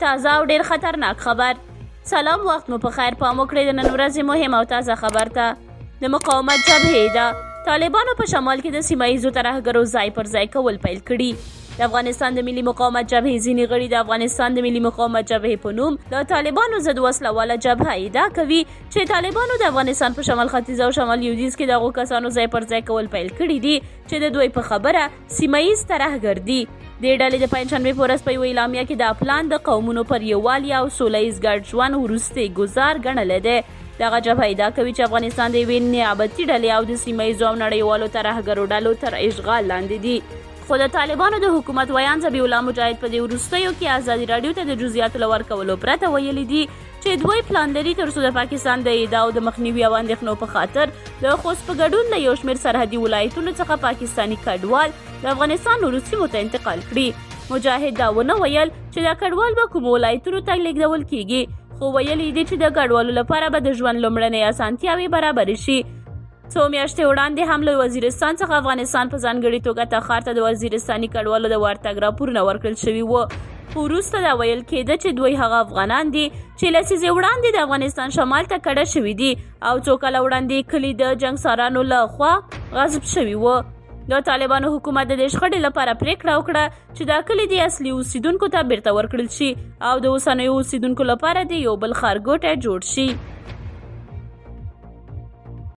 تازه او ډیر خطرناک خبر. سلام، وخت مو په خیر. پام وکړئ د نن ورځې مهم او تازه خبر ته. د مقاومت جبهې ده. طالبانو په شمال کې د سیمه ییزو ترهګرو ځای پر ځای کول پیل کړي. د افغانستان د ملي مقاومت جبهې ځینې غړي د افغانستان د ملي مقاومت جبهې په نوم د طالبانو ضد وسله واله جبهه ادعا کوي چې طالبانو د افغانستان په شمال ختیځ او شمال لویدیځ کې د هغو کسانو ځای پر ځای کول پیل کړي دي چې د دوی په خبره سیمه ییز ترهګر دي. دې ډلې د پنجشنبې په ورځ په یوه اعلامیه کې دا پلان د قومونو پر یووالي او سوله ییز ګډ ژوند وروستی ګزار ګڼلی دی. دغه جبهه ادعا کوي چې افغانستان د یوې نیابتي ډلې او د سیمه ییزو او نړیوالو ترهګرو ډلو تر اشغال لاندې دي. خو د طالبانو د حکومت ویان ذبیح الله مجاهد په دې وروستیو کې ازادي راډیو ته د جزئیاتو له ورکولو پرته ویلي دي چې دوی پلان لري تر څو د پاکستان د ادعاو د مخنیوي او اندېښنو په خاطر د خوست په ګډون له یو شمېر سرحدي ولایتونو څخه پاکستاني کډوال د افغانستان نورو سیمو ته انتقال کړي. مجاهد دا ونه ویل چې دا کډوال به کومو ولایتونو ته لیږدول کیږي، خو ویلي دي چې د کډوالو لپاره به د ژوند لومړنۍ اسانتیاوې برابرې شي. څو میاشتې وړاندې هم له وزیرستان څخه افغانستان په ځانګړې توګه تخار ته د وزیرستاني کډوالو د ورتګ راپورونه ورکړل شوي وو. خو وروسته دا ویل کېده چې دوی هغه افغانان دي چې لسیزې وړاندې د افغانستان شمال ته کډه شوي دي او څو کاله وړاندې کلي د جنګسارانو له خوا غصب شوي وو. د طالبانو حکومت د دې شخړې لپاره پریکړه وکړه چې دا کلي د اصلي اوسیدونکو ته بیرته ورکړل شي او د اوسنیو اوسیدونکو لپاره د یو بل ښارګوټی جوړ شي.